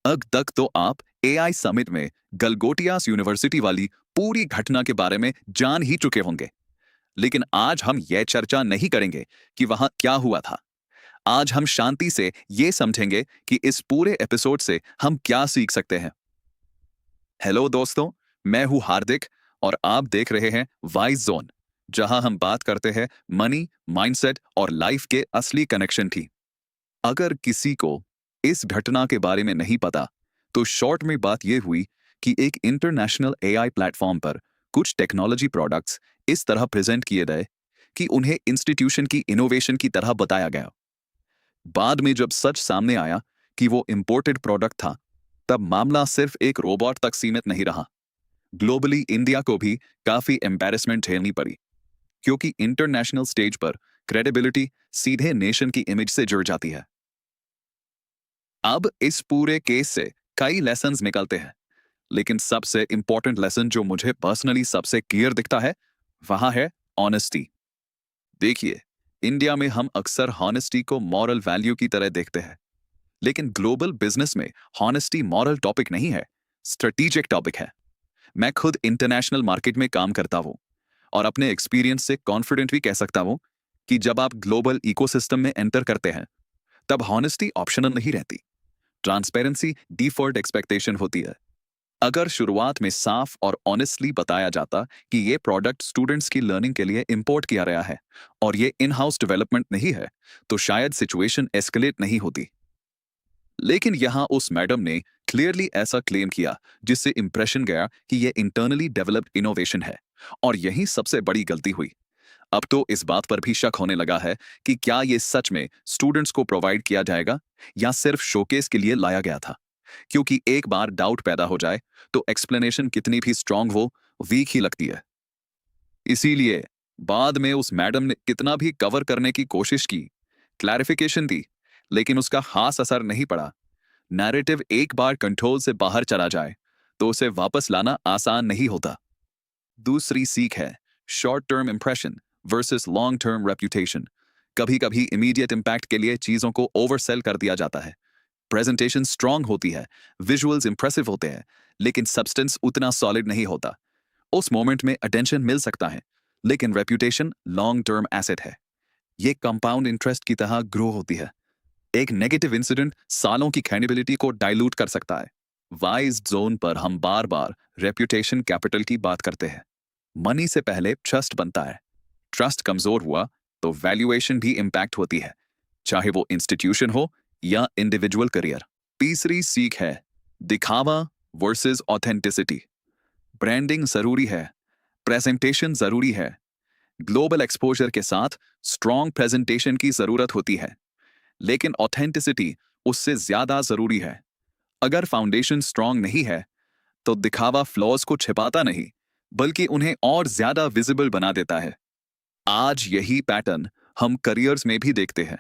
अब तक तो आप एआई समिट में गलगोटियास यूनिवर्सिटी वाली पूरी घटना के बारे में जान ही चुके होंगे। लेकिन आज हम यह चर्चा नहीं करेंगे कि वहां क्या हुआ था। आज हम शांति से यह समझेंगे कि इस पूरे एपिसोड से हम क्या सीख सकते हैं। हेलो दोस्तों, मैं हूं हार्दिक और आप देख रहे हैं वाइज जोन, जहां हम बात करते हैं मनी, माइंडसेट और लाइफ के असली कनेक्शन की। अगर किसी को इस घटना के बारे में नहीं पता, तो शॉर्ट में बात यह हुई कि एक इंटरनेशनल एआई प्लेटफॉर्म पर कुछ टेक्नोलॉजी प्रोडक्ट्स इस तरह प्रेजेंट किए गए कि उन्हें इंस्टीट्यूशन की इनोवेशन की तरह बताया गया। बाद में जब सच सामने आया कि वो इंपोर्टेड प्रोडक्ट था, तब मामला सिर्फ एक रोबोट तक सीमित नहीं रहा। ग्लोबली इंडिया को भी काफी एम्बैरेसमेंट झेलनी पड़ी, क्योंकि इंटरनेशनल स्टेज पर क्रेडिबिलिटी सीधे नेशन की इमेज से जुड़ जाती है। अब इस पूरे केस से कई लेसन्स निकलते हैं, लेकिन सबसे इंपॉर्टेंट लेसन जो मुझे पर्सनली सबसे क्लियर दिखता है, वहां है ऑनेस्टी। देखिए, इंडिया में हम अक्सर हॉनेस्टी को मॉरल वैल्यू की तरह देखते हैं, लेकिन ग्लोबल बिजनेस में हॉनेस्टी मॉरल टॉपिक नहीं है, स्ट्रेटेजिक टॉपिक है। मैं खुद इंटरनेशनल मार्केट में काम करता हूं और अपने एक्सपीरियंस से कॉन्फिडेंट भी कह सकता हूं कि जब आप ग्लोबल इकोसिस्टम में एंटर करते हैं, तब हॉनेस्टी ऑप्शनल नहीं रहती। ट्रांसपेरेंसी डिफॉल्ट एक्सपेक्टेशन होती है। अगर शुरुआत में साफ और ऑनेस्टली बताया जाता कि ये प्रोडक्ट स्टूडेंट्स की लर्निंग के लिए इंपोर्ट किया गया है और ये इन हाउस डेवलपमेंट नहीं है, तो शायद सिचुएशन एस्केलेट नहीं होती। लेकिन यहां उस मैडम ने क्लियरली ऐसा क्लेम किया, जिससे इंप्रेशन गया कि ये इंटरनली डेवलप्ड इनोवेशन है। और यही सबसे बड़ी गलती हुई। अब तो इस बात पर भी शक होने लगा है कि क्या ये सच में स्टूडेंट्स को प्रोवाइड किया जाएगा या सिर्फ शोकेस के लिए लाया गया था। क्योंकि एक बार डाउट पैदा हो जाए, तो एक्सप्लेनेशन कितनी भी स्ट्रांग हो, वीक ही लगती है। इसीलिए बाद में उस मैडम ने कितना भी कवर करने की कोशिश की, क्लैरिफिकेशन दी, लेकिन उसका खास असर नहीं पड़ा। नैरेटिव एक बार कंट्रोल से बाहर चला जाए, तो उसे वापस लाना आसान नहीं होता। दूसरी सीख है short term impression versus long term reputation. कभी कभी इमीडिएट इंपैक्ट के लिए चीजों को ओवरसेल कर दिया जाता है। प्रेजेंटेशन स्ट्रांग होती है, विजुअल्स इंप्रेसिव होते हैं, लेकिन सब्सटेंस उतना सॉलिड नहीं होता। उस मोमेंट में अटेंशन मिल सकता है, लेकिन रेप्यूटेशन लॉन्ग टर्म एसेट है। ये कंपाउंड इंटरेस्ट की तरह ग्रो होती है। एक नेगेटिव इंसिडेंट सालों की क्रेडिबिलिटी को डाइल्यूट कर सकता है। वाइज जोन पर हम बार बार रेप्यूटेशन कैपिटल की बात करते हैं। मनी से पहले ट्रस्ट बनता है। ट्रस्ट कमजोर हुआ तो वैल्यूएशन भी इंपैक्ट होती है, चाहे वो इंस्टीट्यूशन हो या इंडिविजुअल करियर। तीसरी सीख है दिखावा वर्सेस ऑथेंटिसिटी। ब्रांडिंग जरूरी है, प्रेजेंटेशन जरूरी है। ग्लोबल एक्सपोजर के साथ स्ट्रॉन्ग प्रेजेंटेशन की जरूरत होती है, लेकिन ऑथेंटिसिटी उससे ज्यादा जरूरी है। अगर फाउंडेशन स्ट्रॉन्ग नहीं है, तो दिखावा फ्लॉज को छिपाता नहीं, बल्कि उन्हें और ज्यादा विजिबल बना देता है। आज यही पैटर्न हम करियर्स में भी देखते हैं।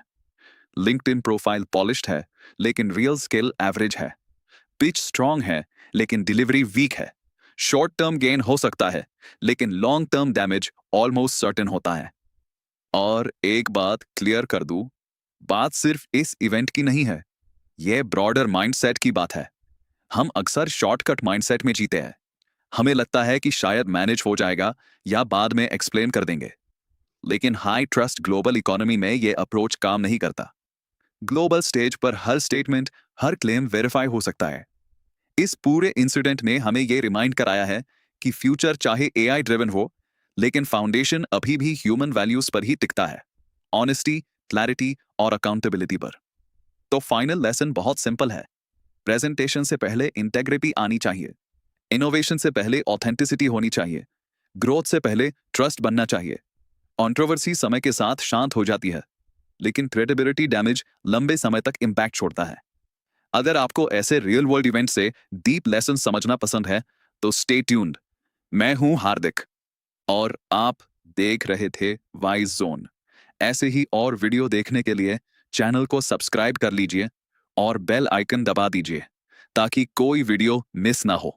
लिंक्डइन प्रोफाइल पॉलिश्ड है, लेकिन रियल स्किल एवरेज है। पिच स्ट्रांग है, लेकिन डिलीवरी वीक है। शॉर्ट टर्म गेन हो सकता है, लेकिन long term damage almost certain होता है। और एक बात क्लियर कर दूं, बात सिर्फ इस इवेंट की नहीं है, यह ब्रॉडर माइंडसेट की बात है। हम अक्सर शॉर्टकट माइंडसेट में जीते हैं। हमें लगता है कि शायद मैनेज हो जाएगा या बाद में एक्सप्लेन कर देंगे। लेकिन हाई ट्रस्ट ग्लोबल इकोनॉमी में यह अप्रोच काम नहीं करता। ग्लोबल स्टेज पर हर स्टेटमेंट, हर क्लेम वेरीफाई हो सकता है। इस पूरे इंसिडेंट ने हमें यह रिमाइंड कराया है कि फ्यूचर चाहे एआई ड्रिवन हो, लेकिन फाउंडेशन अभी भी ह्यूमन वैल्यूज पर ही टिकता है। ऑनेस्टी, क्लैरिटी और अकाउंटेबिलिटी पर। तो फाइनल लेसन बहुत सिंपल है। प्रेजेंटेशन से पहले इंटेग्रिटी आनी चाहिए। इनोवेशन से पहले ऑथेंटिसिटी होनी चाहिए। ग्रोथ से पहले ट्रस्ट बनना चाहिए। कंट्रोवर्सी समय के साथ शांत हो जाती है, लेकिन क्रेडिबिलिटी डैमेज लंबे समय तक इंपैक्ट छोड़ता है। अगर आपको ऐसे रियल वर्ल्ड इवेंट से डीप लेसन समझना पसंद है, तो स्टे ट्यून्ड। मैं हूं हार्दिक और आप देख रहे थे वाइज जोन। ऐसे ही और वीडियो देखने के लिए चैनल को सब्सक्राइब कर लीजिए और बेल आइकन दबा दीजिए, ताकि कोई वीडियो मिस ना हो।